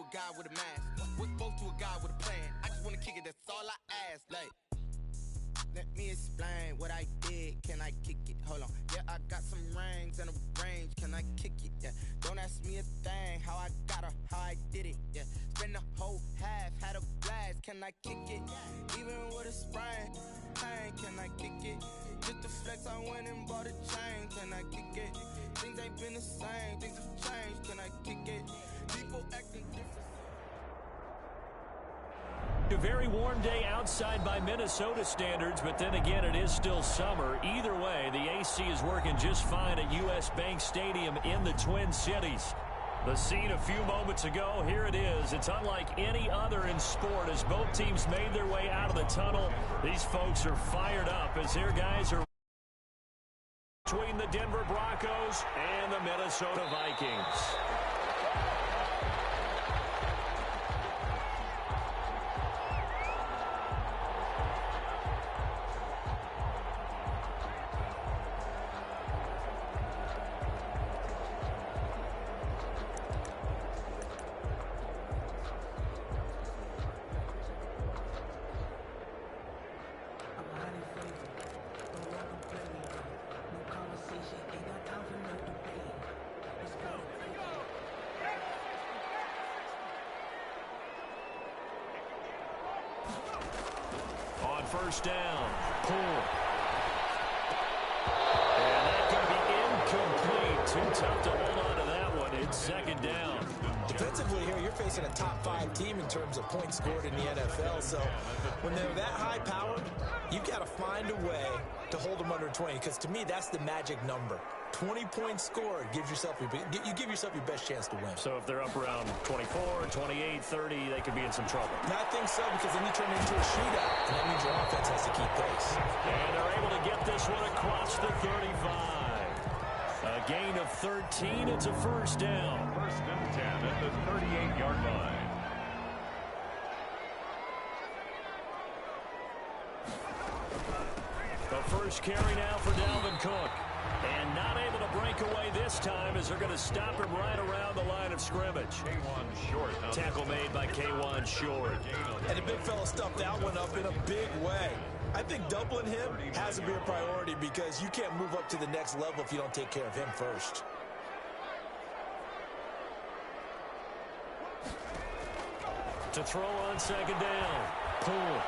to a guy with a mask. What's both to a guy with a plan? I just wanna kick it, that's all I ask. Like, let me explain what I did. Can I kick it? Hold on. Yeah, I got some rings and a range. Can I kick it? Yeah. Don't ask me a thing. How I got her, how I did it. Yeah. Spend the whole half, had a blast. Can I kick it? Even with a sprain, pain. Can I kick it? Just to flex, I went and bought a chain. Can I kick it? Things ain't been the same. Things have changed. Can I kick it? People acting different. A very warm day outside by Minnesota standards, but then again, it is still summer. Either way, the AC is working just fine at U.S. Bank Stadium in the Twin Cities. The scene a few moments ago, here it is. It's unlike any other in sport as both teams made their way out of the tunnel. These folks are fired up as their guys are between the Denver Broncos and the Minnesota Vikings. First down, pull. And that's going to be incomplete. Too tough to hold on to that one. It's second down. Defensively here, you're facing a top-5 team in terms of points scored in the NFL. So when they're that high-powered, you've got to find a way to hold them under 20. Because to me, that's the magic number. 20 points scored gives yourself you give yourself your best chance to win. So if they're up around 24, 28, 30, they could be in some trouble. And I think so, because then you turn it into a shootout, and that means your offense has to keep pace. And they're able to get this one across the 35. A gain of 13. It's a first down. First and 10 at the 38-yard line. The first carry now for Dalvin Cook. And not able to break away this time as they're going to stop him right around the line of scrimmage. K1 Short. Tackle made by K1 Short. And the big fella stuffed that one up in a big way. I think doubling him has to be a priority because you can't move up to the next level if you don't take care of him first. To throw on second down. Pull.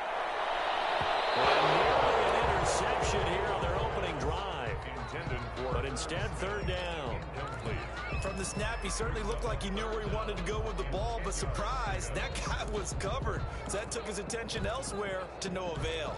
And nearly an interception here on their opening drive. But instead, third down. From the snap, he certainly looked like he knew where he wanted to go with the ball, but surprise, that guy was covered. So that took his attention elsewhere to no avail.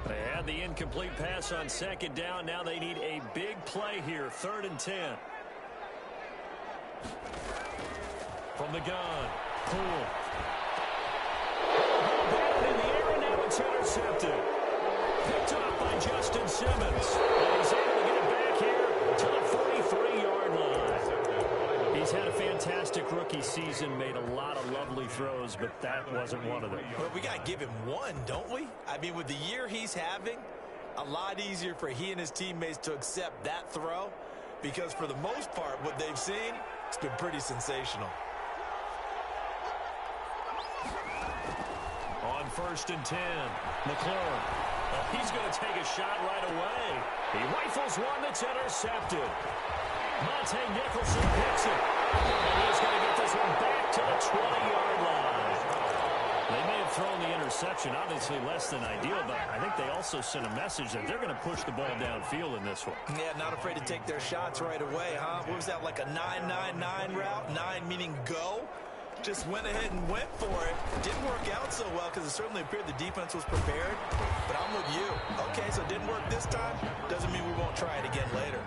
They had the incomplete pass on second down. Now they need a big play here, 3rd and 10. From the gun, pull. Batted in the air, and now it's intercepted. Picked up by Justin Simmons. And he's able to get it back here to the 43-yard line. He's had a fantastic rookie season, made a lot of lovely throws, but that wasn't one of them. Well, we got to give him one, don't we? I mean, with the year he's having, a lot easier for he and his teammates to accept that throw because for the most part, what they've seen, it's been pretty sensational. On 1st and 10, McLaurin. Well, he's going to take a shot right away. He rifles one that's intercepted. Monte Nicholson picks it. And he's going to get this one back to the 20-yard line. They may have thrown the interception, obviously less than ideal, but I think they also sent a message that they're going to push the ball downfield in this one. Yeah, not afraid to take their shots right away, huh? What was that, like a 9-9-9 route? 9 meaning go? Just went ahead and went for it. Didn't work out so well because it certainly appeared the defense was prepared. But I'm with you. Okay, so it didn't work this time. Doesn't mean we won't try it again later.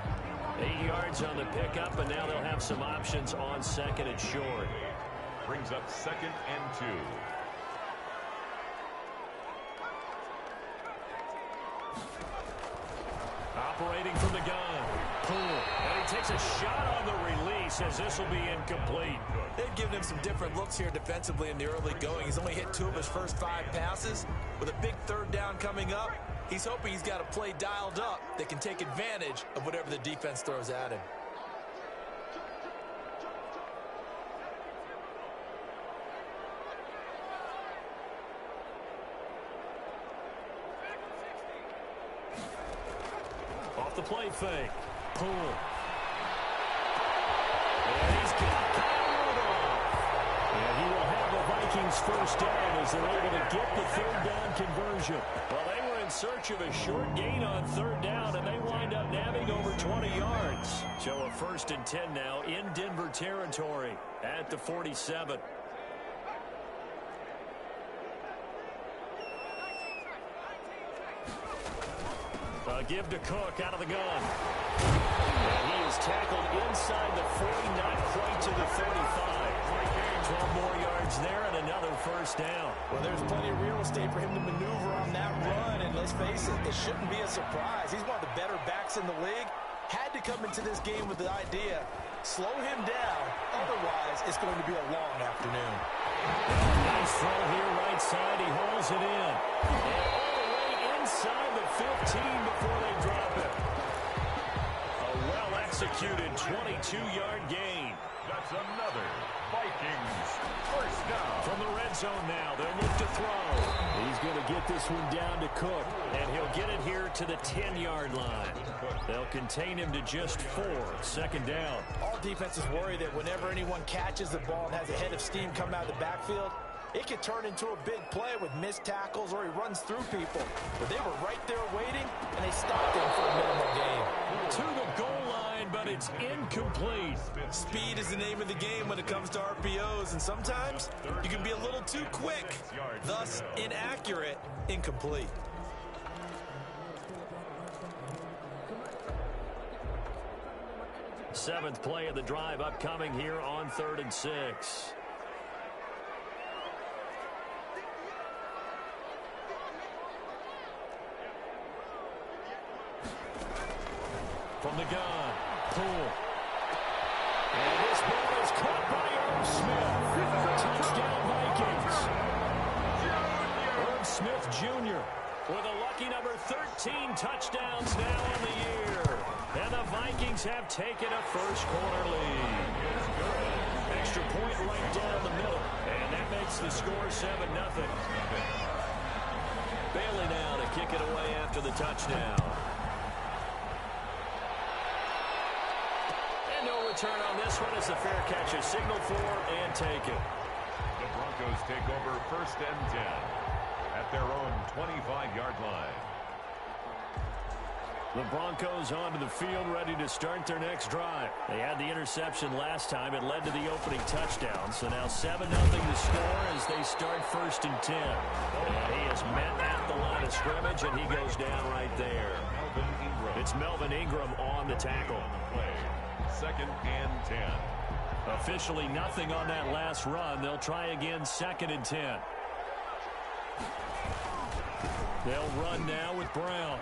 8 yards on the pickup, and now they'll have some options on 2nd and short. Brings up 2nd and 2. Operating from the gun. Poole. And he takes a shot on the release as this will be incomplete. They've given him some different looks here defensively in the early going. He's only hit 2 of his first 5 passes. With a big 3rd down coming up, he's hoping he's got a play dialed up that can take advantage of whatever the defense throws at him. Off the play fake. Poole. And he's got Kyle Rudolph. And he will have the Vikings first down as they're able to get the 3rd down conversion. Well, they were in search of a short gain on 3rd down, and they wind up nabbing over 20 yards. So a 1st and 10 now in Denver territory at the 47. Give to Cook out of the gun. And he is tackled inside the 40, not quite to the 35. 12 more yards there and another first down. Well, there's plenty of real estate for him to maneuver on that run, and let's face it, it shouldn't be a surprise. He's one of the better backs in the league. Had to come into this game with the idea, slow him down, otherwise it's going to be a long afternoon. Nice throw here, right side. He holds it in. And all the way inside the 15 before they drop it. A well-executed 22-yard gain. That's another Vikings first down. From the red zone now, they'll look to throw. He's going to get this one down to Cook, and he'll get it here to the 10-yard line. They'll contain him to just 4, 2nd down. All defenses worry that whenever anyone catches the ball and has a head of steam come out of the backfield, it can turn into a big play with missed tackles or he runs through people. But they were right there waiting, and they stopped him for a minimal gain. To the goal line, but it's incomplete. Speed is the name of the game when it comes to RPOs, and sometimes you can be a little too quick, thus inaccurate, incomplete. Seventh play of the drive upcoming here on 3rd and 6. From the gun, Poole. And this ball is caught by Irv Smith. Touchdown Vikings. Irv Smith Jr. with a lucky number 13 touchdowns now on the year. And the Vikings have taken a first-quarter lead. Extra point right down the middle. And that makes the score 7-0. Bailey now to kick it away after the touchdown. Return on this one is a fair catch, a signal for and take it. The Broncos take over 1st and 10 at their own 25-yard line. The Broncos onto the field, ready to start their next drive. They had the interception last time. It led to the opening touchdown. So now 7-0 to score as they start 1st and 10. And he is met at the line of scrimmage, and he goes down right there. It's Melvin Ingram on the tackle. 2nd and 10. Officially nothing on that last run. They'll try again 2nd and 10. They'll run now with Brown.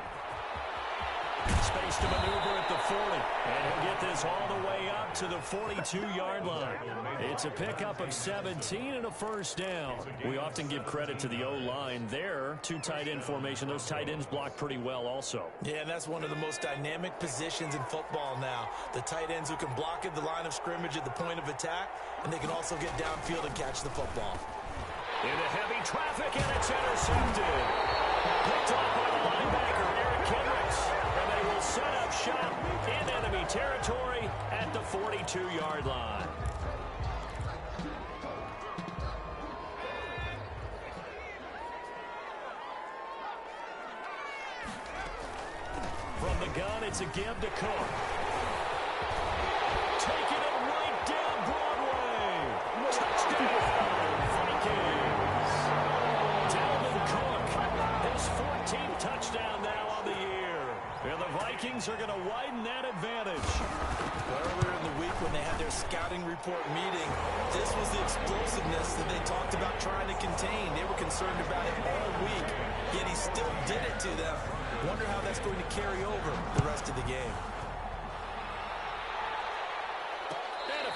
Space to maneuver at the 40. And he'll get this all the way up to the 42-yard line. It's a pickup of 17 and a first down. We often give credit to the O-line there. 2 tight end formation. Those tight ends block pretty well also. Yeah, and that's one of the most dynamic positions in football now. The tight ends who can block at the line of scrimmage at the point of attack, and they can also get downfield and catch the football. Into heavy traffic, and it's intercepted. Picked off by the linebacker, Eric Kendricks. And they will set up shop in enemy territory at the 42-yard line. From the gun, it's a give to Cook. Taking it right down Broadway. Touchdown, Vikings. Dalvin Cook, his 14th touchdown now on the year. And the Vikings are going to widen that advantage. Earlier in the week when they had their scouting report meeting, this was the explosiveness that they talked about trying to contain. They were concerned about it all week, yet he still did it to them. Wonder how that's going to carry over the rest of the game.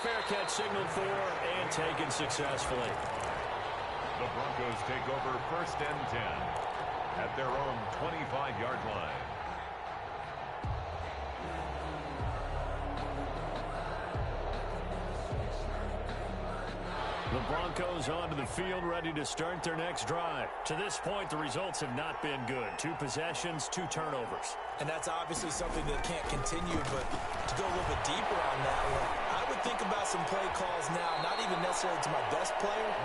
fair catch signaled for and taken successfully. The Broncos take over 1st and 10 at their own 25-yard line. The Broncos onto the field, ready to start their next drive. To this point, the results have not been good. 2 possessions, 2 turnovers. And that's obviously something that can't continue, but to go a little bit deeper on that one, I would think about some play calls now, not even necessarily to my best player,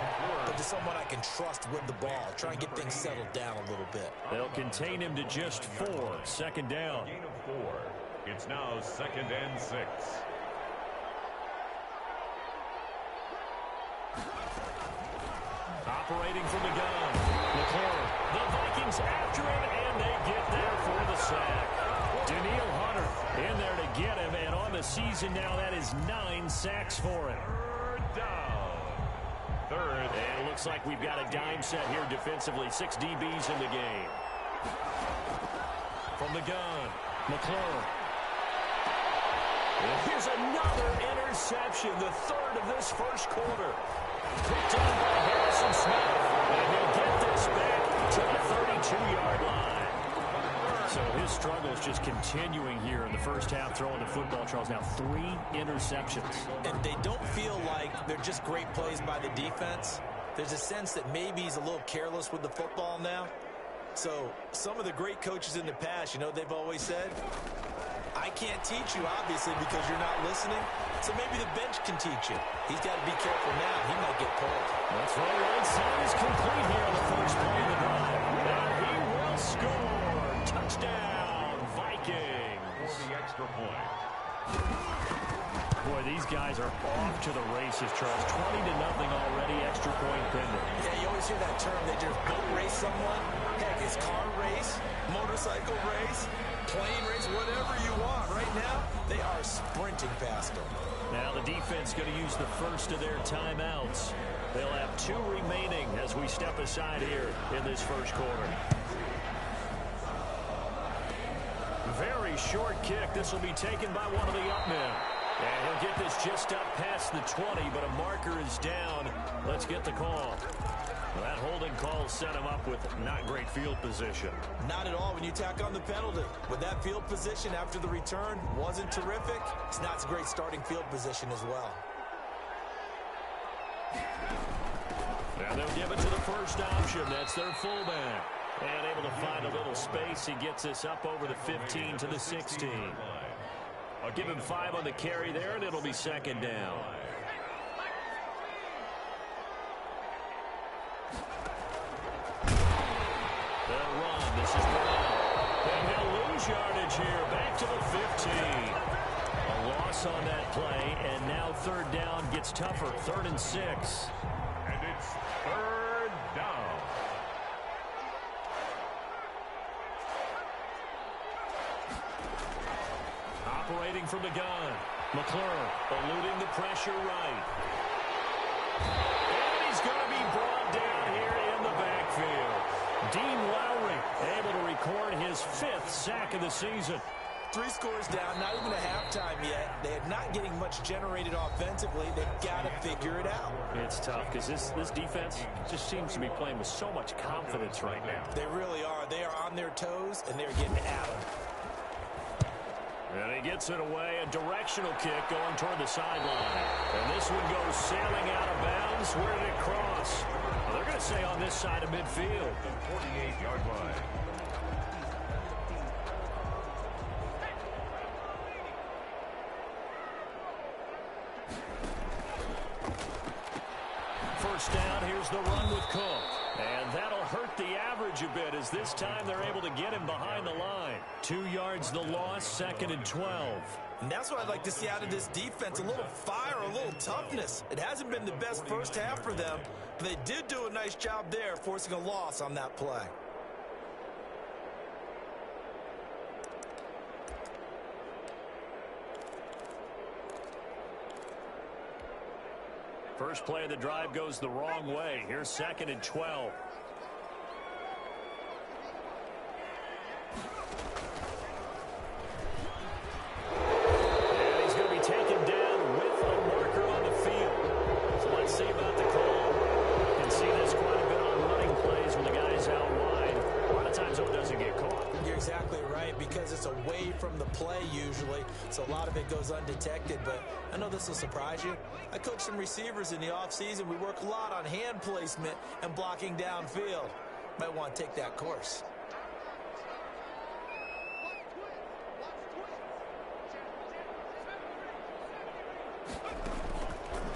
but to someone I can trust with the ball. Try and get things settled down a little bit. They'll contain him to just 4. 2nd down. Gain of 4. It's now 2nd and 6. Operating from the gun. McLaurin. The Vikings after him, and they get there for the sack. Danielle Hunter in there to get him, and on the season now, that is 9 sacks for him. 3rd down. 3rd. And it looks like we've got a dime set here defensively. 6 DBs in the game. From the gun, McLaurin. And here's another interception, the 3rd of this first quarter. Picked on by Harrison Smith, and he'll get this back to the 32-yard line. So his struggles just continuing here in the first half, throwing the football. Charles, now 3 interceptions. And they don't feel like they're just great plays by the defense. There's a sense that maybe he's a little careless with the football now. So some of the great coaches in the past, you know, they've always said, I can't teach you, obviously, because you're not listening. So maybe the bench can teach you. He's got to be careful now. He might get pulled. That's right. Right side is complete here on the first play of the drive. And he will score. Touchdown, Vikings. For the extra point. Boy, these guys are off to the races, Charles. 20-0 already, extra point pending. Yeah, you always hear that term. They just boat race someone. Heck, it's car race, motorcycle race, plane race, whatever you want. Right now, they are sprinting past them. Now the defense going to use the first of their timeouts. They'll have 2 remaining as we step aside here in this first quarter. Very short kick. This will be taken by one of the up men. And he'll get this just up past the 20, but a marker is down. Let's get the call. Well, that holding call set him up with not great field position. Not at all when you tack on the penalty. With that field position after the return wasn't terrific, it's not a great starting field position as well. Now they'll give it to the first option. That's their fullback. And able to find a little space. He gets this up over the 15 to the 16. I'll give him 5 on the carry there, and it'll be 2nd down. They'll run. This is Brown. And he'll lose yardage here. Back to the 15. A loss on that play, and now 3rd down gets tougher. 3rd and 6. And it's 3rd down. Operating from the gun. McLaurin eluding the pressure right. And he's going to be brought down here in the backfield. Dean Lowry able to record his 5th sack of the season. 3 scores down, not even a halftime yet. They're not getting much generated offensively. They've got to figure it out. It's tough because this defense just seems to be playing with so much confidence right now. They really are. They are on their toes, and they're getting at them. And he gets it away, a directional kick going toward the sideline. And this one goes sailing out of bounds. Where did it cross? Well, they're going to say on this side of midfield. 48-yard line. First down, here's the run with Cook. And that'll hurt the average a bit as this time they're able to get him behind the line. 2 yards the loss, 2nd and 12. And that's what I'd like to see out of this defense, a little fire, a little toughness. It hasn't been the best first half for them, but they did do a nice job there, forcing a loss on that play. First play of the drive goes the wrong way. Here's 2nd and 12. And he's going to be taken down with a marker on exactly right, because it's away from the play usually, so a lot of it goes undetected. But I know this will surprise you. I coach some receivers in the offseason. We work a lot on hand placement and blocking downfield. Might want to take that course.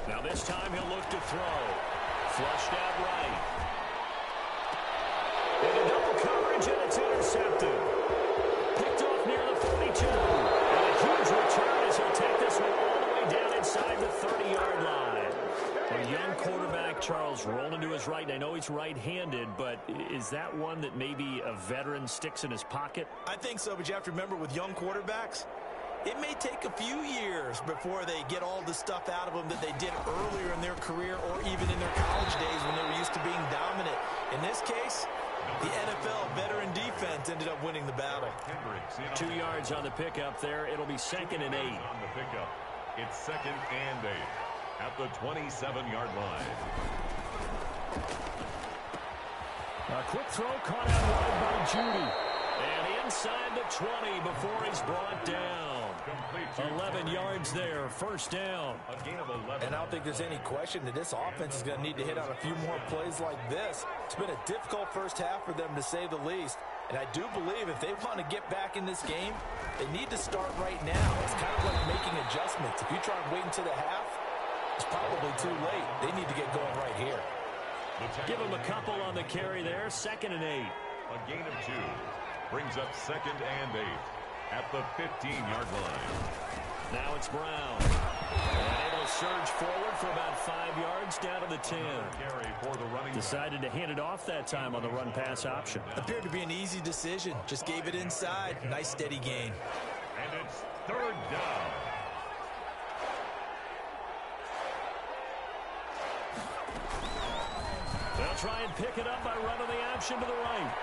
Now this time he'll look to throw. Flushed out right. Into double coverage, and it's intercepted. Picked off near the 42. And a huge return as he'll take this one all the way down inside the 30-yard line. A young quarterback, Charles, rolling to his right. And I know he's right-handed, but is that one that maybe a veteran sticks in his pocket? I think so, but you have to remember with young quarterbacks, it may take a few years before they get all the stuff out of them that they did earlier in their career or even in their college days when they were used to being dominant. In this case, the NFL veteran defense ended up winning the battle. 2 yards on the pickup there. It'll be 2nd and 8. On the pickup, it's 2nd and 8 at the 27-yard line. A quick throw caught out wide by Judy. And inside the 20 before he's brought down. 11 yards there, 1st down. A gain of 11. And I don't think there's any question that this offense is going to need to hit on a few more plays like this. It's been a difficult first half for them, to say the least. And I do believe if they want to get back in this game, they need to start right now. It's kind of like making adjustments. If you try and wait until the half, it's probably too late. They need to get going right here. Give him a couple on the carry there, 2nd and 8. A gain of 2 brings up 2nd and 8 at the 15-yard line. Now it's Brown. And it'll surge forward for about 5 yards down to the 10. Carry for the running Decided to hand it off that time on the run-pass option. Appeared to be an easy decision. Just gave it inside. Nice steady gain. And it's 3rd down. They'll try and pick it up by running the option to the right.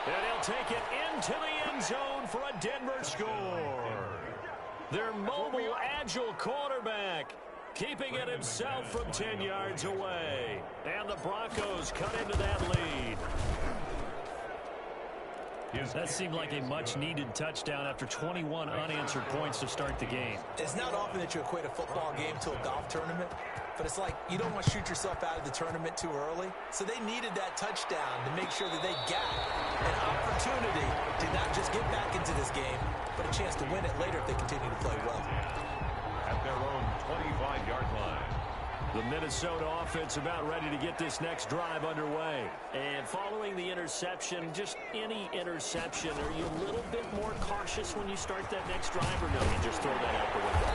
And he'll take it into the end zone for a Denver score. Their mobile, agile quarterback keeping it himself from 10 yards away. And the Broncos cut into that lead. That seemed like a much-needed touchdown after 21 unanswered points to start the game. It's not often that you equate a football game to a golf tournament, but it's like you don't want to shoot yourself out of the tournament too early. So they needed that touchdown to make sure that they got an opportunity to not just get back into this game, but a chance to win it later if they continue to play well. At their own 25-yard line. The Minnesota offense about ready to get this next drive underway. And following the interception, just any interception, are you a little bit more cautious when you start that next drive, or no, you just throw that out the window?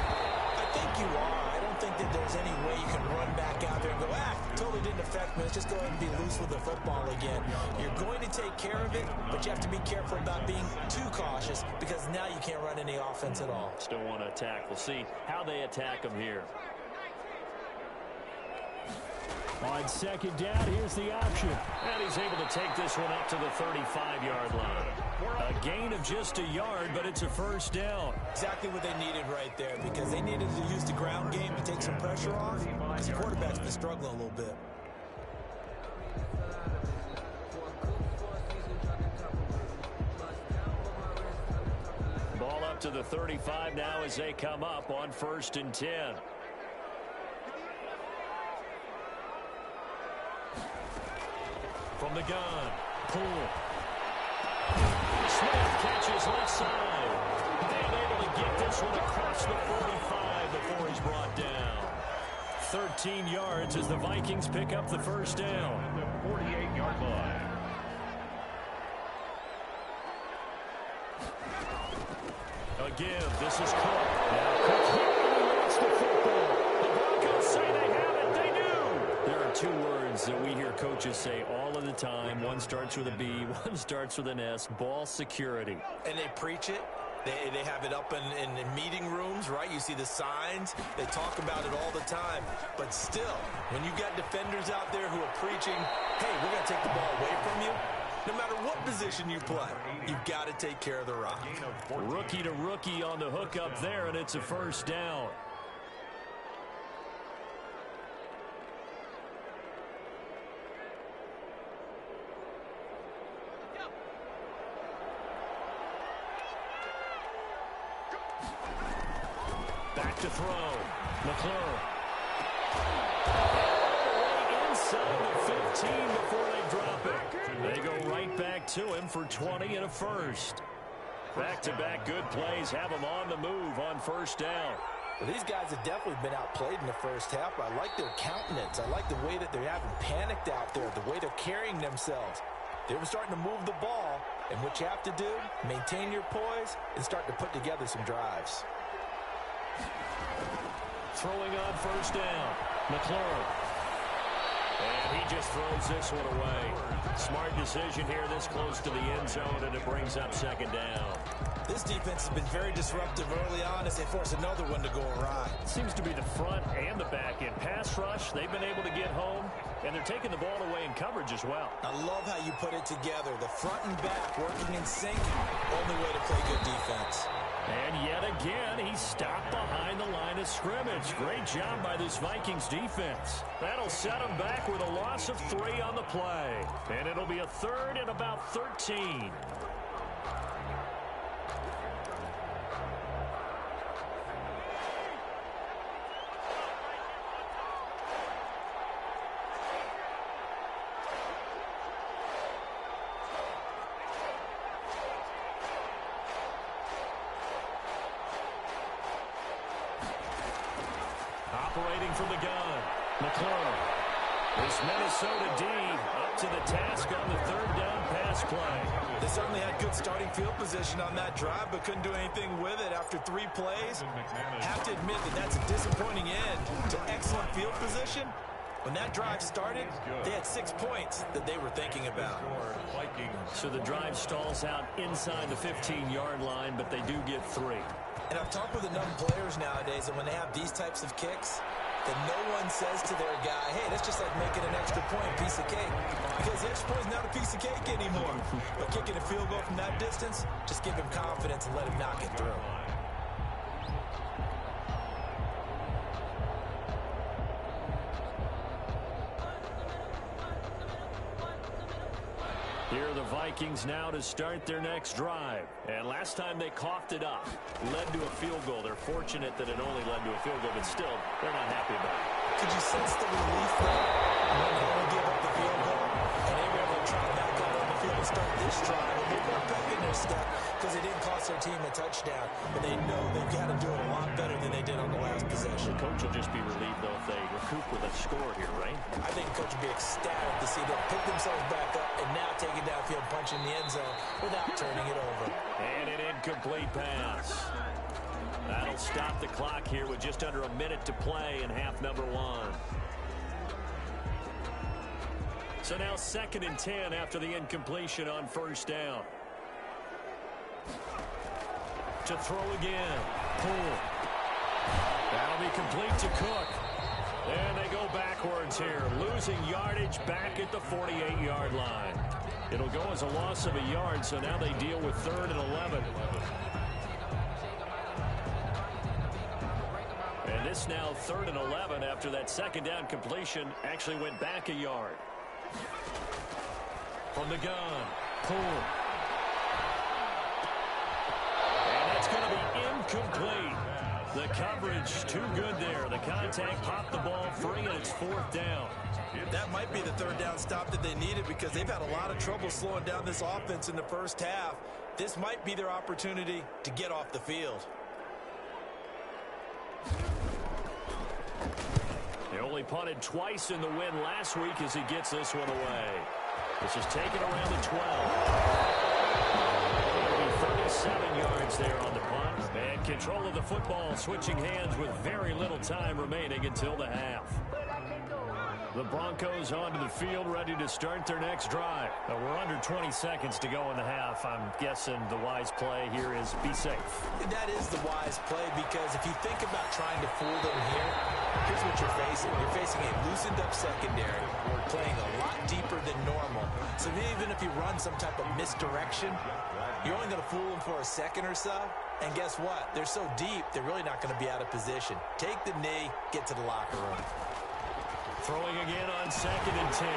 I think you are. I don't think that there's any way you can run back out there and go, totally didn't affect me. Let's just go ahead and be loose with the football again. You're going to take care of it, but you have to be careful about being too cautious because now you can't run any offense at all. Still want to attack. We'll see how they attack them here. On 2nd down, here's the option. And he's able to take this one up to the 35-yard line. A gain of just a yard, but it's a 1st down. Exactly what they needed right there, because they needed to use the ground game to take some pressure off, because the quarterback's been struggling a little bit. Ball up to the 35 now as they come up on 1st and 10. From the gun, pull. Smith catches left side. And able to get this one across the 45 before he's brought down. 13 yards as the Vikings pick up the 1st down. The 48-yard line. A give. This is Cook. Now Cook here, and he wants the football. The Broncos say they have it. They do. There are 2 words that we hear coaches say all of the time. One starts with a B, one starts with an S. Ball security. And they preach it. They have it up in meeting rooms, right? You see the signs. They talk about it all the time. But still, when you got defenders out there who are preaching, hey, we're going to take the ball away from you, no matter what position you play, you've got to take care of the rock. Rookie to rookie on the hook up there, and it's a 1st down. Back to throw. McClure. Inside the 15 before they drop it. They go right back to him for 20 and a first. Back-to-back good plays have them on the move on first down. Well, these guys have definitely been outplayed in the first half, but I like their countenance. I like the way that they haven't panicked out there, the way they're carrying themselves. They were starting to move the ball, and what you have to do, maintain your poise and start to put together some drives. Throwing on first down, McClure. And he just throws this one away. Smart decision here this close to the end zone, and it brings up second down. This defense has been very disruptive early on as they force another one to go awry. Seems to be the front and the back end. Pass rush, they've been able to get home, and they're taking the ball away in coverage as well. I love how you put it together. The front and back working in sync. Only way to play good defense. And yet again, he stopped behind the line of scrimmage. Great job by this Vikings defense. That'll set him back with a loss of 3 on the play. And it'll be a third and about 13. Operating from the gun, McClure. This Minnesota D up to the task on the third down pass play. They certainly had good starting field position on that drive, but couldn't do anything with it after 3 plays. Have to admit that that's a disappointing end to excellent field position. When that drive started, they had 6 points that they were thinking about. So the drive stalls out inside the 15-yard line, but they do get 3. And I've talked with enough players nowadays, and when they have these types of kicks, that no one says to their guy, hey, that's just like making an extra point, piece of cake. Because the extra point is not a piece of cake anymore. But kicking a field goal from that distance, just give him confidence and let him knock it through. Here are the Vikings now to start their next drive. And last time they coughed it up, led to a field goal. They're fortunate that it only led to a field goal, but still, they're not happy about it. Could you sense the relief there when they only give up the field goal? And they were able to try back out on the field and start this drive a little more pep in their step because it didn't cost their team a touchdown. But they know they've got to do it a lot better than they did on the last possession. The coach will just be relieved, though, if they recoup with a score here, right? I think the coach will be ecstatic to see them pick themselves back up and now take it downfield, punch in the end zone without turning it over. And an incomplete pass. That'll stop the clock here with just under a minute to play in half number 1. So now 2nd and 10 after the incompletion on first down. To throw again. Pull. That'll be complete to Cook. And they go backwards here, losing yardage back at the 48-yard line. It'll go as a loss of a yard, so now they deal with 3rd and 11. And this now 3rd and 11 after that second down completion actually went back a yard. From the gun, pull. And that's going to be incomplete. The coverage too good there. The contact popped the ball free, and it's 4th down. That might be the 3rd down stop that they needed because they've had a lot of trouble slowing down this offense in the first half. This might be their opportunity to get off the field. They only punted twice in the win last week as he gets this one away. This is taken around the 12. It'll be 37 yards there on the punt. And control of the football switching hands with very little time remaining until the half. The Broncos onto the field, ready to start their next drive. We're under 20 seconds to go in the half. I'm guessing the wise play here is be safe. That is the wise play because if you think about trying to fool them here, here's what you're facing. You're facing a loosened up secondary. We're playing a lot deeper than normal. So even if you run some type of misdirection, you're only going to fool them for a second or so. And guess what? They're so deep, they're really not going to be out of position. Take the knee, get to the locker room. Throwing again on 2nd and 10.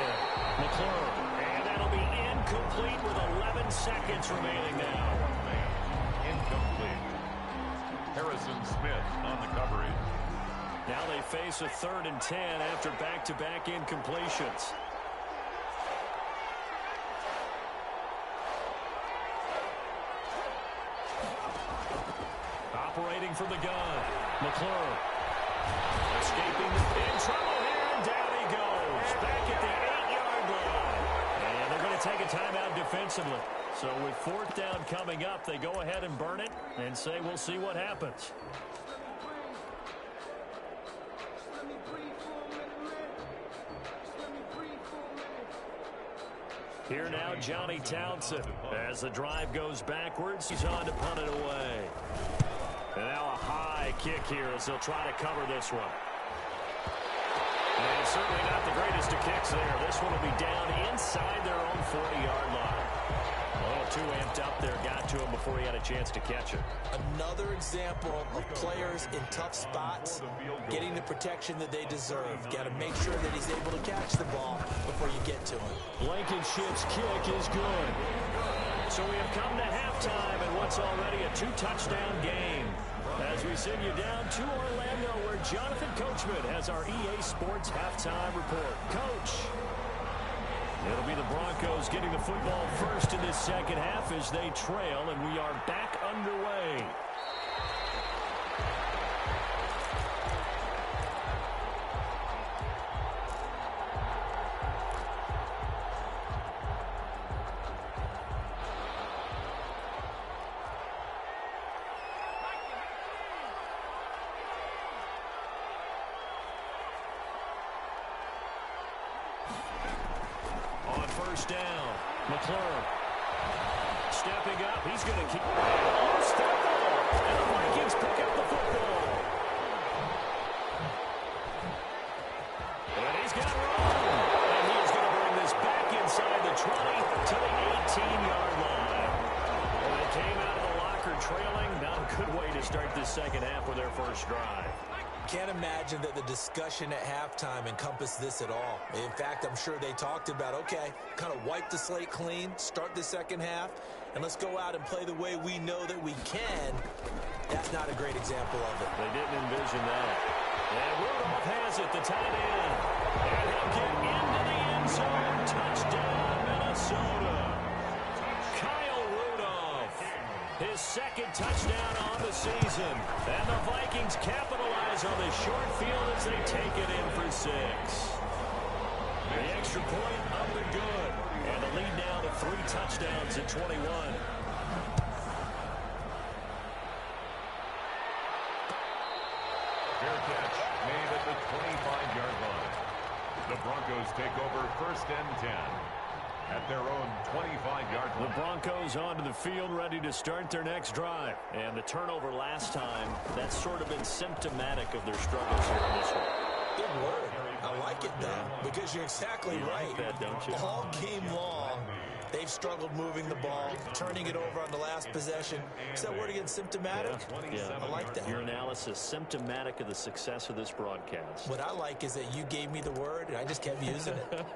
McClure. And that'll be incomplete with 11 seconds remaining now. Incomplete. Harrison Smith on the coverage. Now they face a 3rd and 10 after back-to-back incompletions. Operating from the gun, McClure. Escaping in trouble here, and down he goes. Back at the 8-yard line. And they're going to take a timeout defensively. So with 4th down coming up, they go ahead and burn it and say we'll see what happens. Here now, Johnny Townsend. As the drive goes backwards, he's on to punt it away. And now a high kick here as they'll try to cover this one. And certainly not the greatest of kicks there. This one will be down inside their own 40-yard line. A little too amped up there, got to him before he had a chance to catch it. Another example of players in tough spots getting the protection that they deserve. Got to make sure that he's able to catch the ball before you get to him. Blankenship's kick is good. So we have come to halftime in what's already a 2-touchdown game. As we send you down to Orlando, where Jonathan Coachman has our EA Sports halftime report. Coach. It'll be the Broncos getting the football first in this second half as they trail, and we are back underway. First down, McClure stepping up. He's going to keep almost the ball, and the Vikings pick up the football. And he's got room, and he is going to bring this back inside the 20 to the 18-yard line. Well, they came out of the locker trailing. Not a good way to start this second half with their first drive. Can't imagine that the discussion at halftime encompassed this at all. In fact, I'm sure they talked about, okay, kind of wipe the slate clean, start the second half, and let's go out and play the way we know that we can. That's not a great example of it. They didn't envision that. And Rudolph has it, the tight end. And he'll get into the end zone. Touchdown, Minnesota. Kyle Rudolph, his second touchdown on the season. And the Vikings capitalize on the short field as they take it in for 6. The extra point up and good. And the lead now to 3 touchdowns at 21. Fair catch made at the 25-yard line. The Broncos take over 1st and 10 at their own 25-yard line. The Broncos onto the field, ready to start their next drive. And the turnover last time, that's sort of been symptomatic of their struggles here in this one. Good word. I like it, though, because you're exactly right. Like that, don't you? All game long, they've struggled moving the ball, turning it over on the last possession. Is that word again, symptomatic? Yeah. I like that. Your analysis, symptomatic of the success of this broadcast. What I like is that you gave me the word, and I just kept using it.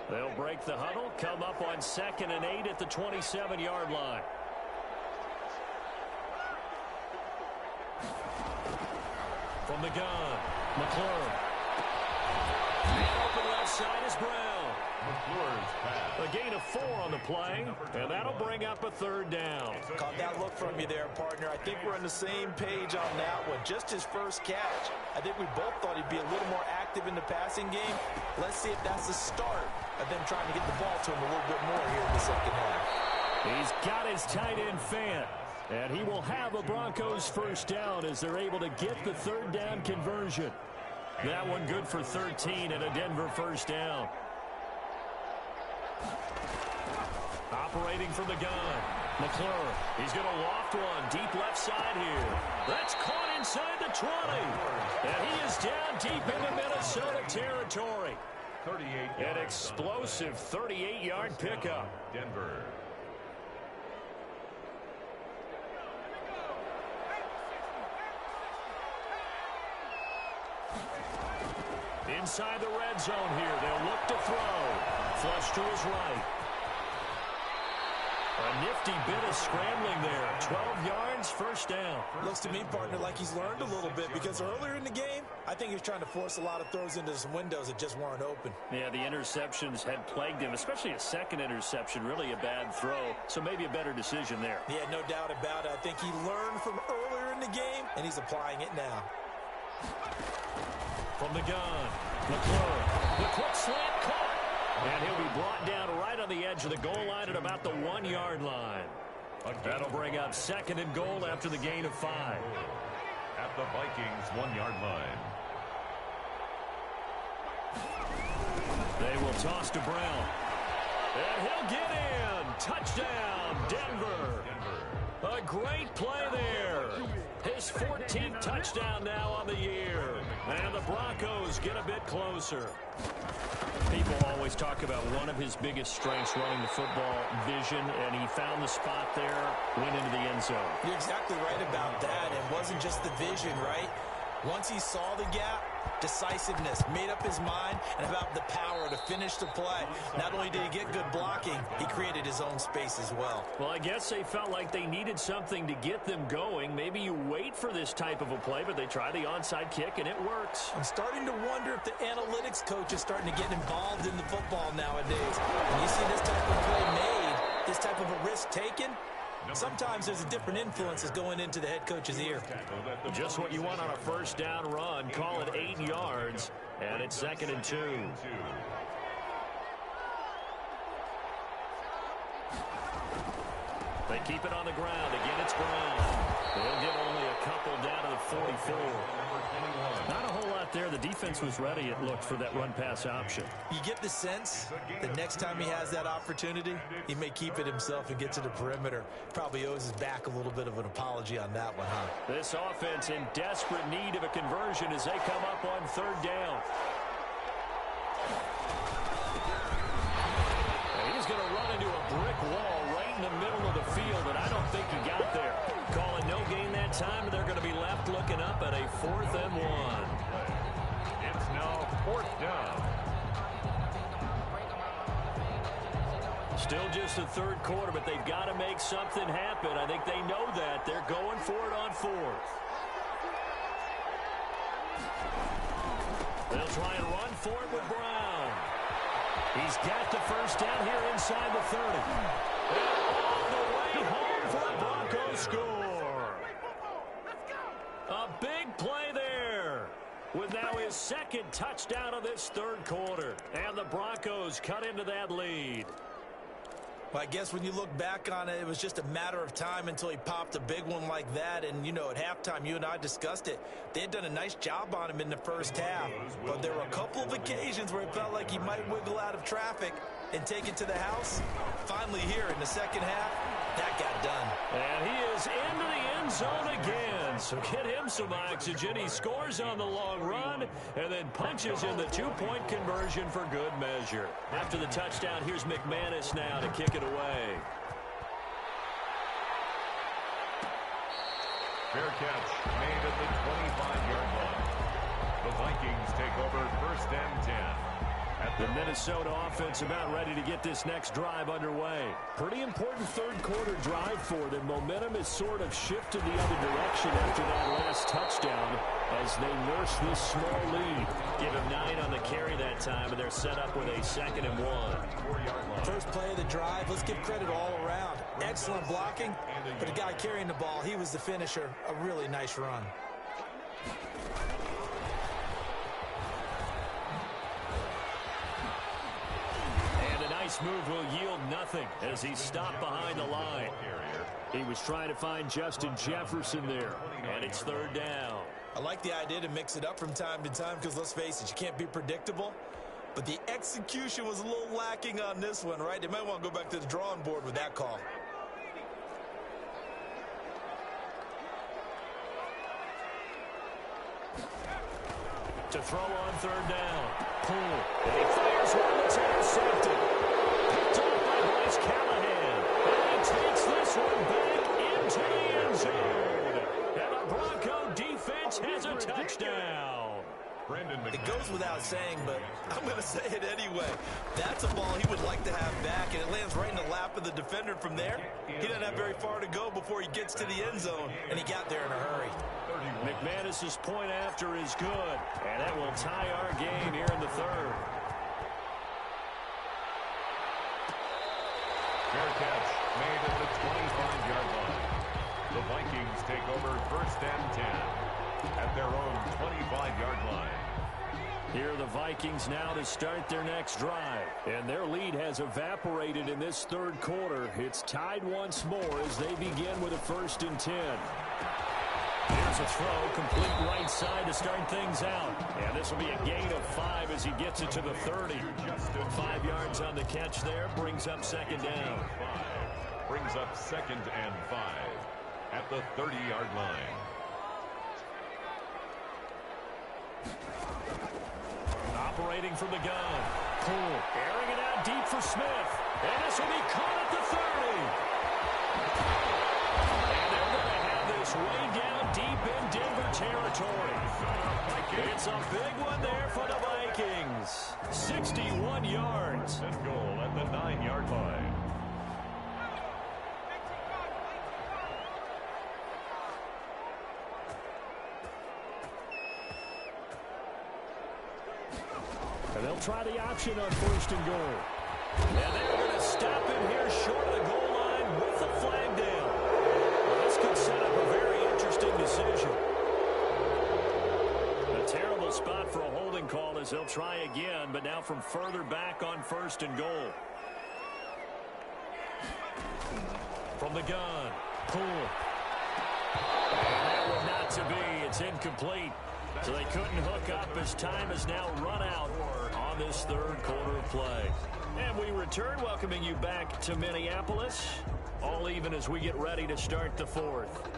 They'll break the huddle, come up on 2nd and 8 at the 27-yard line. From the gun, McClure. And open left side is Brown. McClure's pass. A gain of 4 on the play, and that'll bring up a 3rd down. Caught that look from you there, partner. I think we're on the same page on that one. Just his first catch. I think we both thought he'd be a little more active in the passing game. Let's see if that's the start of them trying to get the ball to him a little bit more here in the second half. He's got his tight end Fant, and he will have a Broncos first down as they're able to get the 3rd down conversion. That one good for 13 and a Denver first down. Operating from the gun, McClure. He's going to loft one deep left side here. That's caught inside the 20. And he is down deep into Minnesota territory. 38. An explosive 38-yard pickup. Denver. Inside the red zone here. They'll look to throw. Flush to his right. A nifty bit of scrambling there. 12 yards, first down. Looks to me, partner, like he's learned a little bit because earlier in the game, I think he was trying to force a lot of throws into some windows that just weren't open. Yeah, the interceptions had plagued him, especially a second interception, really a bad throw. So maybe a better decision there. Yeah, no doubt about it. I think he learned from earlier in the game, and he's applying it now. From the gun, McClure, the quick slant caught. And he'll be brought down right on the edge of the goal line at about the 1-yard line. That'll bring up second and goal after the gain of 5. At the Vikings' 1-yard line. They will toss to Brown. And he'll get in. Touchdown, Denver. A great play there. His 14th touchdown now on the year. And the Broncos get a bit closer. People always talk about one of his biggest strengths running the football, vision, and he found the spot there, went into the end zone. You're exactly right about that. It wasn't just the vision, right? Once he saw the gap, decisiveness, made up his mind, and about the power to finish the play. Not only did he get good blocking, he created his own space as well. Well, I guess they felt like they needed something to get them going. Maybe you wait for this type of a play, but they try the onside kick, and it works. I'm starting to wonder if the analytics coach is starting to get involved in the football nowadays. When you see this type of play made, this type of a risk taken, sometimes there's a different influence that's going into the head coach's ear. Just what you want on a first down run. Call it 8 yards, and it's 2nd and 2. They keep it on the ground. Again, it's Brown. They'll get only a couple down to the 44. Not a whole lot there. The defense was ready, it looked, for that run-pass option. You get the sense that next time he has that opportunity, he may keep it himself and get to the perimeter. Probably owes his back a little bit of an apology on that one, huh? This offense in desperate need of a conversion as they come up on 3rd down. And he's going to run into a brick wall right in the middle of the field, and I don't think he got there. Calling no gain that time, and they're going to be left looking up at a 4th and 1. It's now 4th down. Still just the 3rd quarter, but they've got to make something happen. I think they know that. They're going for it on 4th. They'll try and run for it with Brown. He's got the first down here inside the 30. And all the way home for a Broncos score. A big play there with now his 2nd touchdown of this 3rd quarter. And the Broncos cut into that lead. Well, I guess when you look back on it, it was just a matter of time until he popped a big one like that. And, you know, at halftime, you and I discussed it. They had done a nice job on him in the first half. But there were a couple of occasions where it felt like he might wiggle out of traffic and take it to the house. Finally here in the 2nd half, that got done. And he is into the end zone again. So get him some oxygen. He scores on the long run and then punches in the 2-point conversion for good measure. After the touchdown, here's McManus now to kick it away. Fair catch made at the 25-yard line. The Vikings take over 1st and 10. The Minnesota offense about ready to get this next drive underway. Pretty important 3rd quarter drive for them. Momentum has sort of shifted the other direction after that last touchdown as they nurse this small lead. Give him 9 on the carry that time, and they're set up with a 2nd and 1. First play of the drive, let's give credit all around. Excellent blocking, but the guy carrying the ball, he was the finisher. A really nice run. Nice move will yield nothing as he's stopped behind the line. He was trying to find Justin Jefferson there, and it's 3rd down. I like the idea to mix it up from time to time because, let's face it, you can't be predictable. But the execution was a little lacking on this one, right? They might want to go back to the drawing board with that call. To throw on 3rd down. Pull. And he fires one that's intercepted. Picked off by Bryce Callahan. And he takes this one back into the end zone. And the Bronco defense has a touchdown. It goes goes without saying, but I'm going to say it anyway. That's a ball he would like to have back, and it lands right in the lap of the defender from there. He doesn't have very far to go before he gets to the end zone, and he got there in a hurry. McManus's point after is good, and that will tie our game here in the third. Fair catch made at the 25-yard line. The Vikings take over 1st and 10 at their own 25-yard line. Here are the Vikings now to start their next drive. And their lead has evaporated in this third quarter. It's tied once more as they begin with a 1st and 10. Here's a throw, complete right side to start things out. And this will be a gain of 5 as he gets it to the 30. 5 yards on the catch there, brings up 2nd down. Brings up 2nd and 5 at the 30-yard line. Operating from the gun. Poole airing it out deep for Smith. And this will be caught at the 30. And they're going to have this way down deep in Denver territory. It's a big one there for the Vikings. 61 yards. And goal at the 9-yard line. And they'll try the option on 1st and goal. And they're going to stop him here short of the goal line with the flag down. Well, this could set up a very interesting decision. A terrible spot for a holding call as they'll try again, but now from further back on 1st and goal. From the gun, Poole. And that one not to be. It's incomplete. So they couldn't hook up as time has now run out on this third quarter of play. And we return, welcoming you back to Minneapolis. All even as we get ready to start the fourth.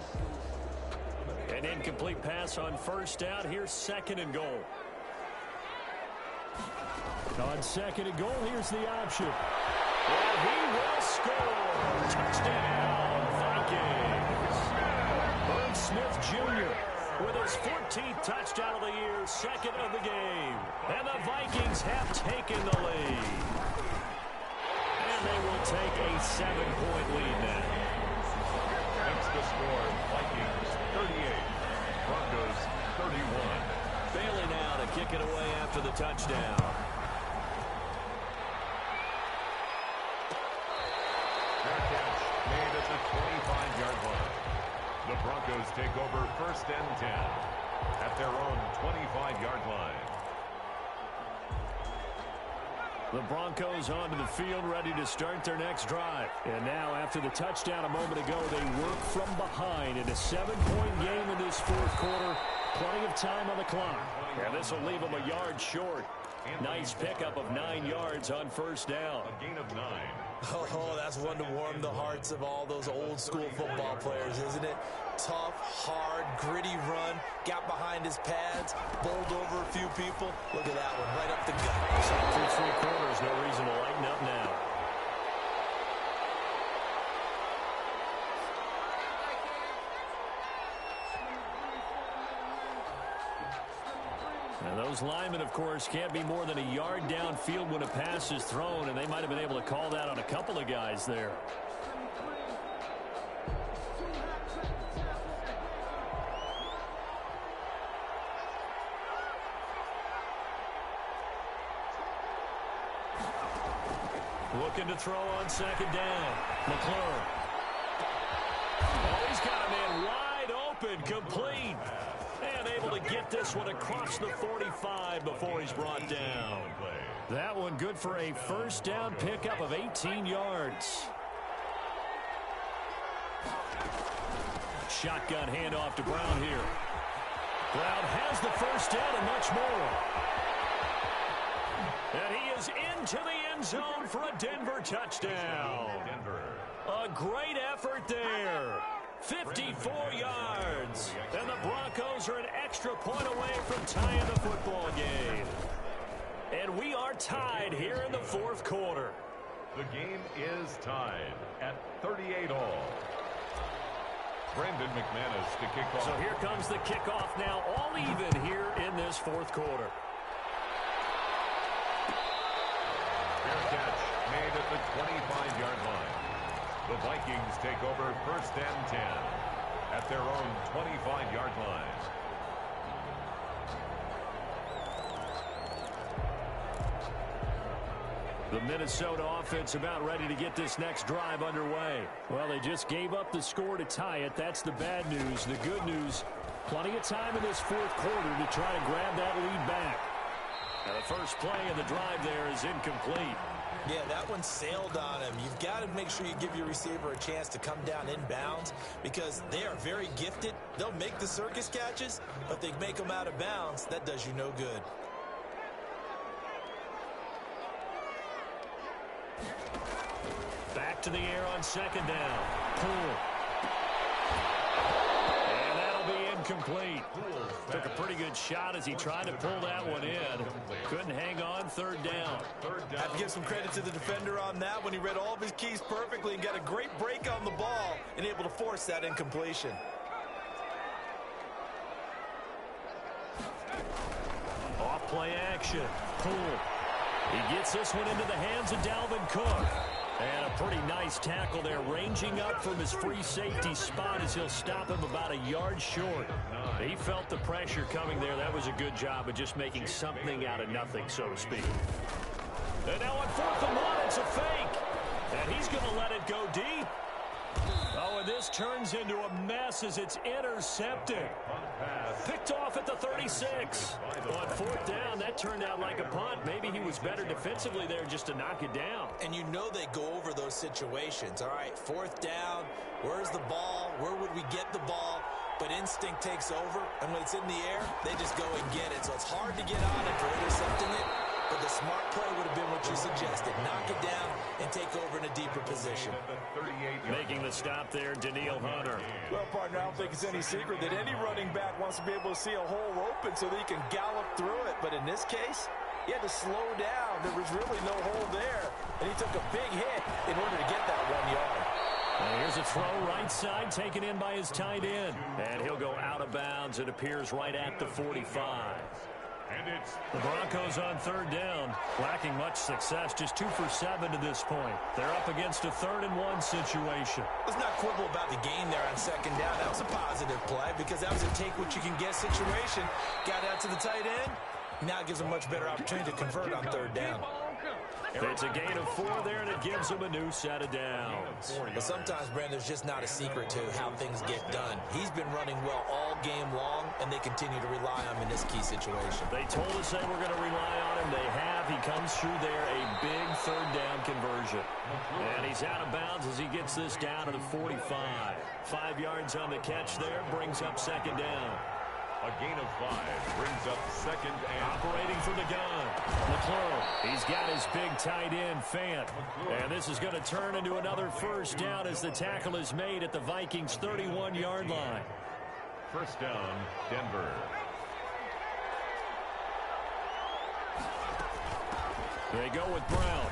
An incomplete pass on 1st out. Here's 2nd and goal. On 2nd and goal, here's the option. And he will score. Touchdown, Vikings. Herb Smith Jr. with his 14th touchdown of the year, 2nd of the game. And the Vikings have taken the lead. And they will take a 7-point lead now. Next to score, Vikings 38, Broncos 31. Bailey now to kick it away after the touchdown. Fair catch made at the 25-yard line. The Broncos take over 1st and 10 at their own 25-yard line. The Broncos onto the field, ready to start their next drive. And now, after the touchdown a moment ago, they work from behind in a 7-point game in this fourth quarter. Plenty of time on the clock. And this will leave them a yard short. Nice pickup of 9 yards on 1st down. A gain of 9. Oh, that's one to warm the hearts of all those old-school football players, isn't it? Tough, hard, gritty run, got behind his pads, bowled over a few people. Look at that one, right up the gut. Through 3 quarters, no reason to lighten up now. And those linemen, of course, can't be more than a yard downfield when a pass is thrown, and they might have been able to call that on a couple of guys there. Looking to throw on 2nd down. McClure. Oh, he's got a man wide open, complete. And able to get this one across the 45 before he's brought down. That one good for a 1st down pickup of 18 yards. Shotgun handoff to Brown here. Brown has the 1st down and much more. And he is into the end zone for a Denver touchdown. A great effort there. 54 yards. And the Broncos are an extra point away from tying the football game. And we are tied here in the fourth quarter. The game is tied at 38 all. Brandon McManus to kick off. So here comes the kickoff now, all even here in this fourth quarter. Fair catch made at the 25-yard line. The Vikings take over first and 10 at their own 25-yard line. The Minnesota offense about ready to get this next drive underway. Well, they just gave up the score to tie it. That's the bad news. The good news, plenty of time in this fourth quarter to try to grab that lead back. Now, the first play of the drive there is incomplete. Yeah, that one sailed on him. You've got to make sure you give your receiver a chance to come down inbounds because they are very gifted. They'll make the circus catches, but they make them out of bounds. That does you no good. Back to the air on second down. Poole. And that'll be incomplete. Took a pretty good shot as he tried to pull that one in. Couldn't hang on, third down. I have to give some credit to the defender on that when he read all of his keys perfectly and got a great break on the ball and able to force that incompletion. Off play action. Poole. He gets this one into the hands of Dalvin Cook. And a pretty nice tackle there, ranging up from his free safety spot as he'll stop him about a yard short. He felt the pressure coming there. That was a good job of just making something out of nothing, so to speak. And now on 4th and 1, it's a fake. And he's going to let it go deep. Oh, and this turns into a mess as it's intercepted. Picked off at the 36. On 4th down, that turned out like a punt. Maybe he was better defensively there just to knock it down. And you know they go over those situations. All right, 4th down, where's the ball? Where would we get the ball? But instinct takes over, and when it's in the air, they just go and get it. So it's hard to get on it for intercepting it. But the smart play would have been what you suggested. Knock it down and take over in a deeper position. Making the stop there, Danielle Hunter. Well, partner, I don't think it's any secret that any running back wants to be able to see a hole open so that he can gallop through it. But in this case, he had to slow down. There was really no hole there. And he took a big hit in order to get that 1 yard. And here's a throw right side taken in by his tight end. And he'll go out of bounds. It appears right at the 45. The Broncos on 3rd down, lacking much success, just 2 for 7 to this point. They're up against a 3rd and 1 situation. Let's not quibble about the gain there on 2nd down. That was a positive play because that was a take-what-you-can-get situation. Got out to the tight end. Now it gives them a much better opportunity to convert on 3rd down. It's a gain of 4 there, and it gives them a new set of downs. But sometimes, Brandon, there's just not a secret to how things get done. He's been running well all game long, and they continue to rely on him in this key situation. They told us they were going to rely on him. They have. He comes through there, a big 3rd down conversion. And he's out of bounds as he gets this down to the 45. 5 yards on the catch there, brings up 2nd down. A gain of 5 brings up 2nd and... Operating from the gun, McClure. He's got his big tight end, Fant. And this is going to turn into another 1st down as the tackle is made at the Vikings' 31-yard line. 1st down, Denver. They go with Brown.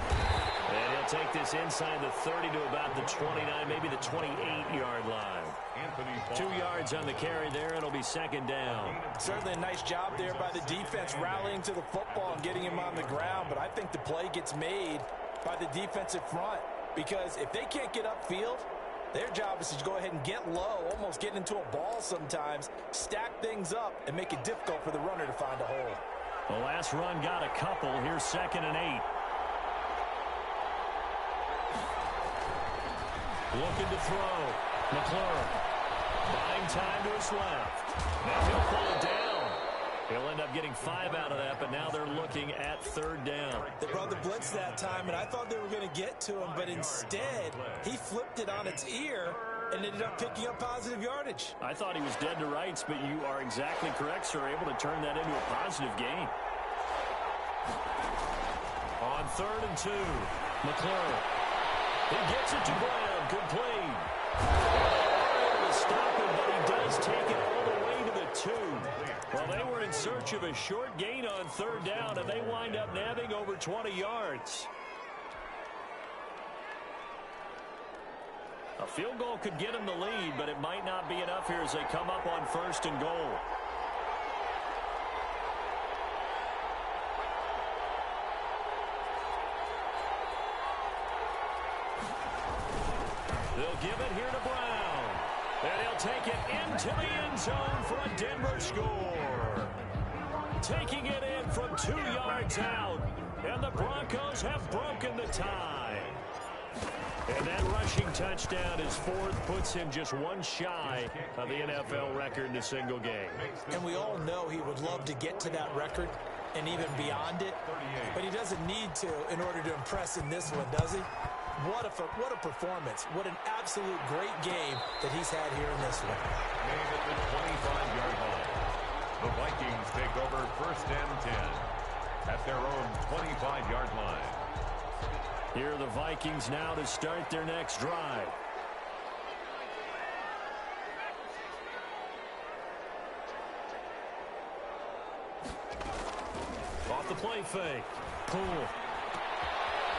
And he'll take this inside the 30 to about the 29, maybe the 28-yard line. 2 yards on the carry there. It'll be 2nd down. Certainly a nice job there by the defense rallying to the football and getting him on the ground. But I think the play gets made by the defensive front because if they can't get upfield, their job is to go ahead and get low, almost get into a ball sometimes, stack things up, and make it difficult for the runner to find a hole. The last run got a couple. Here's 2nd and 8. Looking to throw. McClure buying time to his left. Now he'll pull it down. He'll end up getting 5 out of that, but now they're looking at 3rd down. They brought the blitz that time, and I thought they were going to get to him, but instead he flipped it on its ear and ended up picking up positive yardage. I thought he was dead to rights, but you are exactly correct, sir. Able to turn that into a positive gain. On 3rd and 2, McClure. He gets it to Brown. Complete. Able to stop him, but he does take it all the way to the 2. Well, they were in search of a short gain on 3rd down, and they wind up nabbing over 20 yards. A field goal could get them the lead, but it might not be enough here as they come up on 1st and goal. They'll give it here to Brown. And he'll take it into the end zone for a Denver score. Taking it in from 2 yards out. And the Broncos have broken the tie. And that rushing touchdown, his fourth, puts him just one shy of the NFL record in a single game. And we all know he would love to get to that record and even beyond it. But he doesn't need to in order to impress in this one, does he? What a performance. What an absolute great game that he's had here in this one. Made at the 25-yard line. The Vikings take over 1st and 10 at their own 25-yard line. Here are the Vikings now to start their next drive. Off the play fake. Poole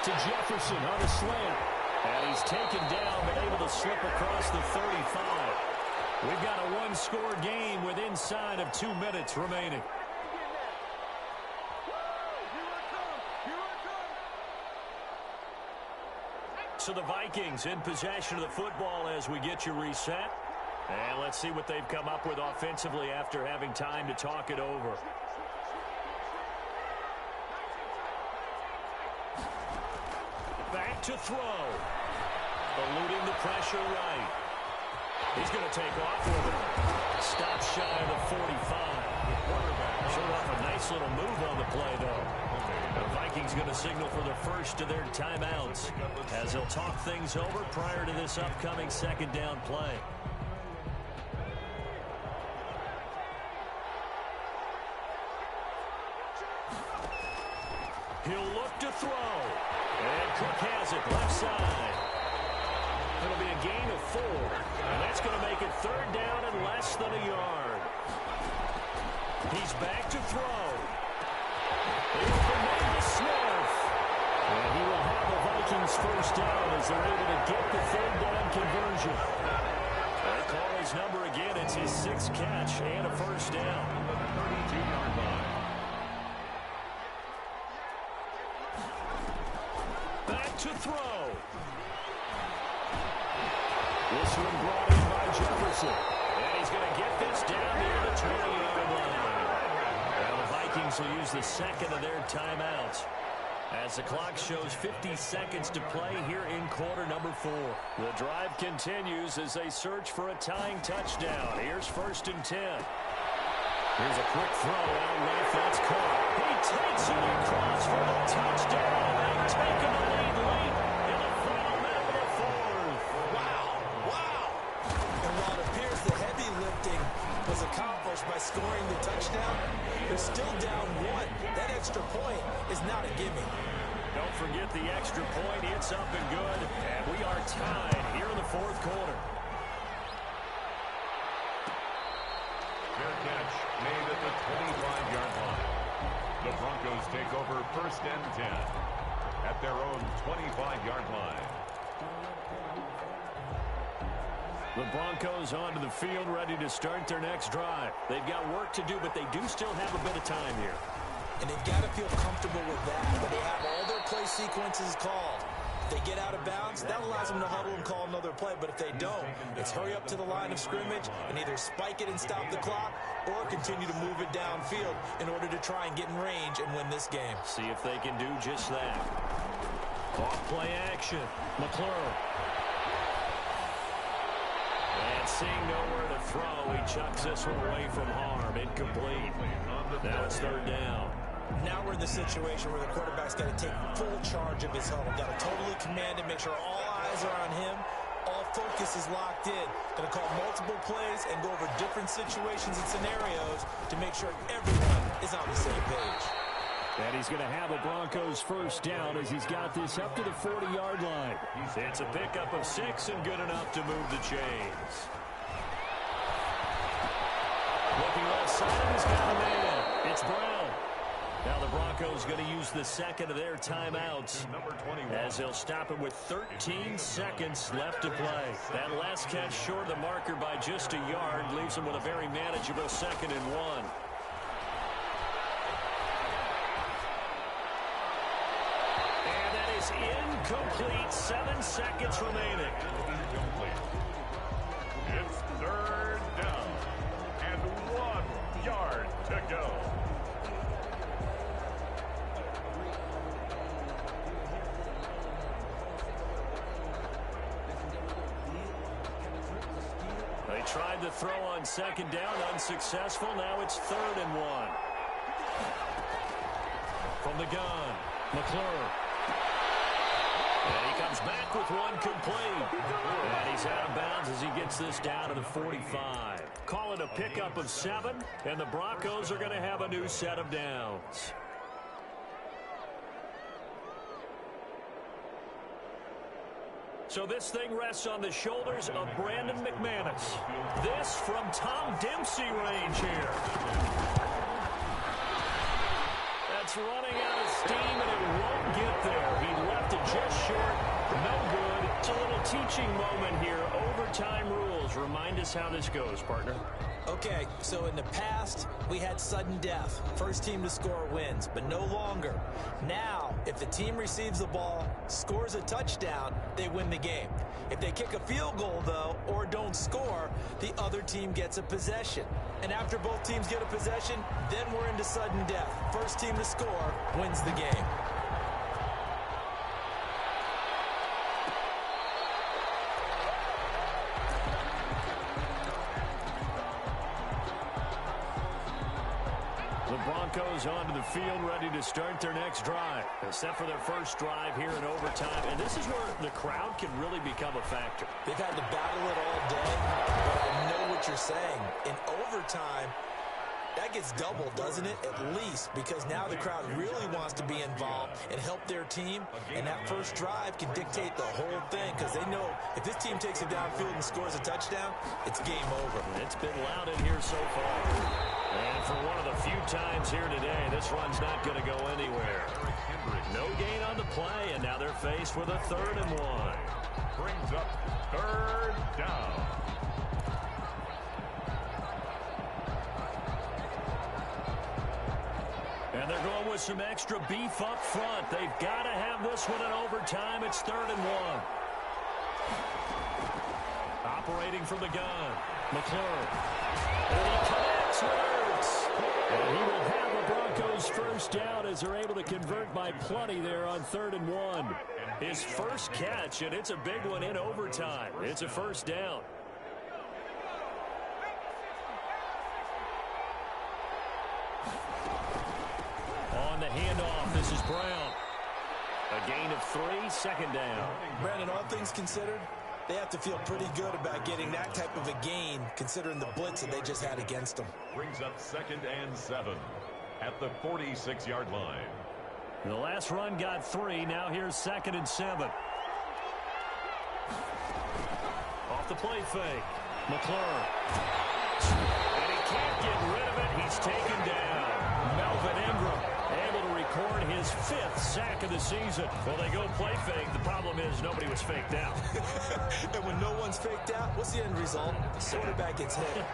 to Jefferson on a slant. And he's taken down, but able to slip across the 35. We've got a one-score game with inside of 2 minutes remaining. So the Vikings in possession of the football as we get you reset. And let's see what they've come up with offensively after having time to talk it over. Back to throw. Eluding the pressure right. He's going to take off with it. Stop shy of the 45. Showed off a nice little move on the play, though. The Vikings going to signal for the first of their timeouts as they'll talk things over prior to this upcoming second down play. He'll look to throw. And Cook has it left side. It'll be a gain of 4. And that's going to make it 3rd down and less than a yard. He's back to throw. Smith. And he will have the Vikings first down as they're able to get the 3rd down conversion. They call his number again. It's his 6th catch and a first down. 32-yard line. Back to throw. This one brought in by Jefferson. And he's going to get this down near the 20-yard line. And the Vikings will use the second of their timeouts as the clock shows 50 seconds to play here in quarter number 4. The drive continues as they search for a tying touchdown. Here's 1st and 10. Here's a quick throw out left. That's caught. He takes it across for the touchdown. They've taken the lead late in the final minute of the 4th. Wow. And while it appears the heavy lifting was accomplished by scoring the touchdown, they're still down 1. That extra point is not a gimme. Don't forget the extra point. It's up and good. And we are tied here in the 4th quarter. Fair catch made at the 25-yard line. The Broncos take over 1st and 10 at their own 25-yard line. The Broncos onto the field, ready to start their next drive. They've got work to do, but they do still have a bit of time here. And they've got to feel comfortable with that, when they have all their play sequences called. If they get out of bounds, that allows them to huddle and call another play. But if they don't, it's hurry up to the line of scrimmage and either spike it and stop the clock or continue to move it downfield in order to try and get in range and win this game. See if they can do just that. Off play action. McClure. And seeing nowhere to throw, he chucks this one away from harm. Incomplete. Now it's 3rd down. Now we're in the situation where the quarterback's got to take full charge of his huddle. Got to totally command it, make sure all eyes are on him. All focus is locked in. Going to call multiple plays and go over different situations and scenarios to make sure everyone is on the same page. And he's going to have a Broncos first down as he's got this up to the 40-yard line. It's a pickup of 6 and good enough to move the chains. Looking left side, he's got a man. It's Brown. Now the Broncos going to use the second of their timeouts as they'll stop it with 13 seconds left to play. That last catch short of the marker by just a yard leaves them with a very manageable 2nd and 1. And that is incomplete about 7 seconds remaining. It's third down and 1 yard to go. They tried to throw on second down, unsuccessful. Now it's 3rd and 1. From the gun, McClure. And he comes back with one complete. And he's out of bounds as he gets this down to the 45. Call it a pickup of 7, and the Broncos are going to have a new set of downs. So this thing rests on the shoulders of Brandon McManus. This from Tom Dempsey range here. That's running out of steam, and it won't get there. He left it just short. No good. It's a little teaching moment here. Overtime rules. Remind us how this goes, partner. Okay, so in the past, we had sudden death. First team to score wins, but no longer. Now, if the team receives the ball, scores a touchdown, they win the game. If they kick a field goal, though, or don't score, the other team gets a possession. And after both teams get a possession, then we're into sudden death. First team to score wins the game. Broncos onto the field, ready to start their next drive. They're set for their first drive here in overtime, and this is where the crowd can really become a factor. They've had to battle it all day, but I know what you're saying. In overtime, that gets doubled, doesn't it? At least, because now the crowd really wants to be involved and help their team, and that first drive can dictate the whole thing, because they know if this team takes it downfield and scores a touchdown, it's game over. It's been loud in here so far. And for one of the few times here today, this run's not going to go anywhere. No gain on the play, and now they're faced with a 3rd and 1. Brings up 3rd down. And they're going with some extra beef up front. They've got to have this one in overtime. It's 3rd and 1. Operating from the gun, McClure. And he connects with Ertz. And he will have the Broncos first down as they're able to convert by plenty there on 3rd and 1. His first catch, and it's a big one in overtime. It's a first down. On the handoff, this is Brown. A gain of 3, 2nd down. Brandon, all things considered, they have to feel pretty good about getting that type of a gain, considering the blitz that they just had against them. Brings up 2nd and 7 at the 46-yard line. The last run got 3. Now here's 2nd and 7. Off the play fake. McClure. And he can't get rid of it. He's taken down. Melvin Ingram able to record his 5th sack of the season. Well, they go play fake. The problem is nobody was faked out. And when no one's faked out, what's the end result? The quarterback gets hit.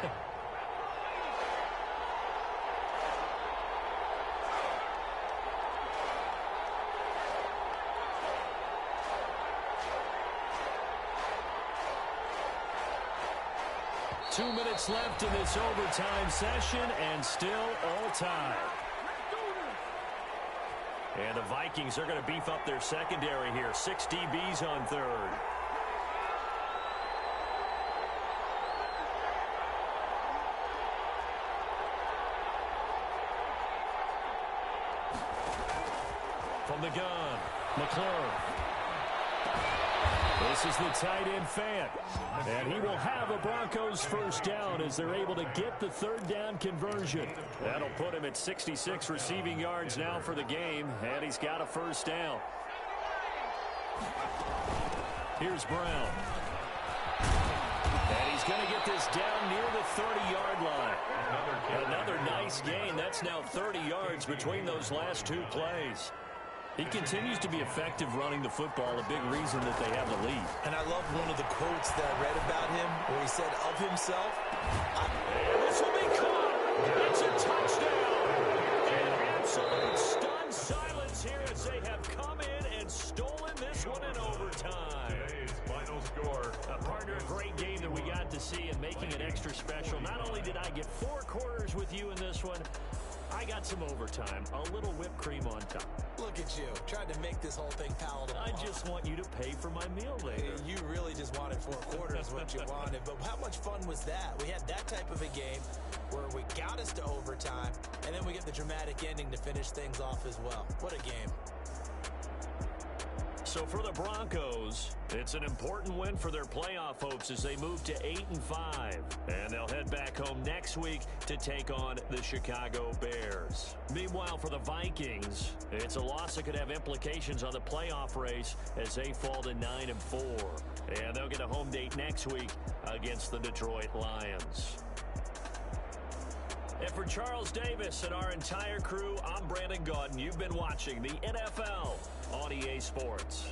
Two minutes left in this overtime session, and still all tied. And the Vikings are going to beef up their secondary here. 6 DBs on 3rd. From the gun, McClure. This is the tight end fan. And he will have a Broncos first down as they're able to get the 3rd down conversion. That'll put him at 66 receiving yards now for the game. And he's got a first down. Here's Brown. And he's going to get this down near the 30-yard line. Another nice gain. That's now 30 yards between those last 2 plays. He continues to be effective running the football, a big reason that they have the lead. And I love one of the quotes that I read about him where he said of himself, and this will be caught. It's a touchdown. And absolute stunned silence here as they have come in and stolen this one in overtime. A great game that we got to see and making it extra special. Not only did I get 4 quarters with you in this one, I got some overtime, a little whipped cream on top. Look at you, trying to make this whole thing palatable. I just want you to pay for my meal later. You really just wanted 4 quarters what you wanted, but how much fun was that? We had that type of a game where we got us to overtime, and then we get the dramatic ending to finish things off as well. What a game. So for the Broncos, it's an important win for their playoff hopes as they move to 8-5. And they'll head back home next week to take on the Chicago Bears. Meanwhile, for the Vikings, it's a loss that could have implications on the playoff race as they fall to 9-4. And they'll get a home date next week against the Detroit Lions. And for Charles Davis and our entire crew, I'm Brandon Gaudin. You've been watching the NFL on EA Sports.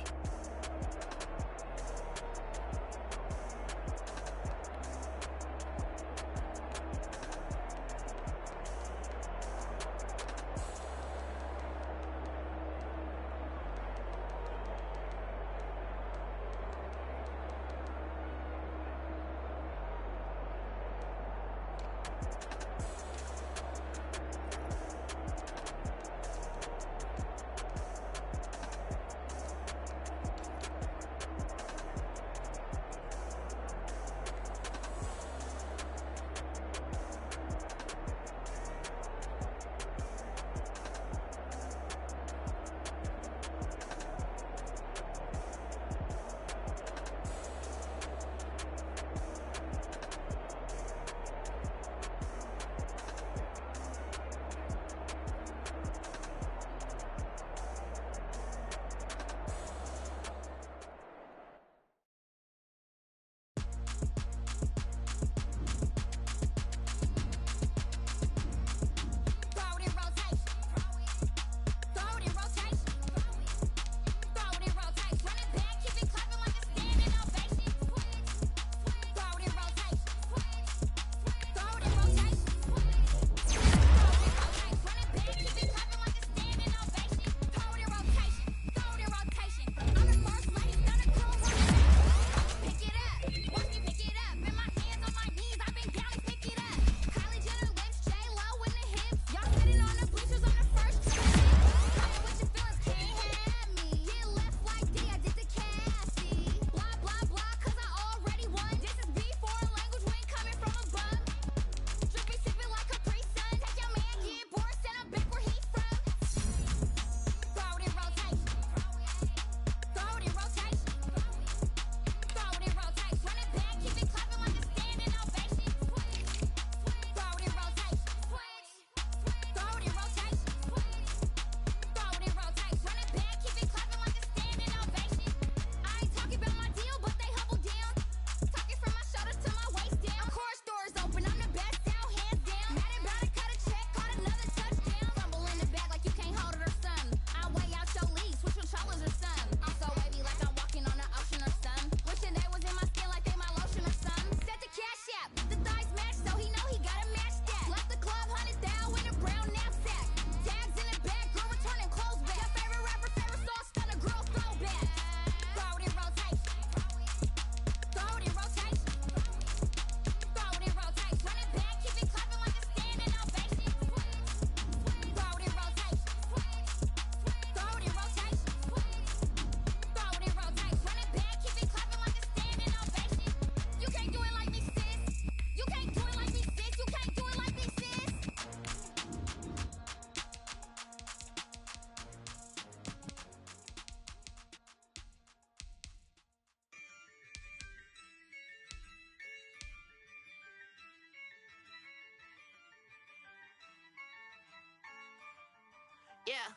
Yeah,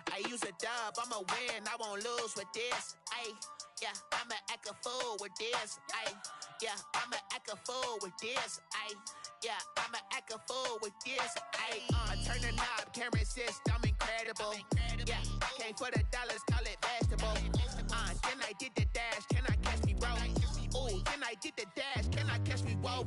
I use a dub, I'ma win, I won't lose with this. Yeah, I'ma act a fool with this. Yeah, I'ma act a fool with this. Yeah, I'ma act a fool with this. I turn the knob, camera assist, I'm incredible. Yeah, came for the dollars, call it vegetable. Then I did the dash, can I catch me, bro? Ooh, then I did the dash, can I catch me, whoa?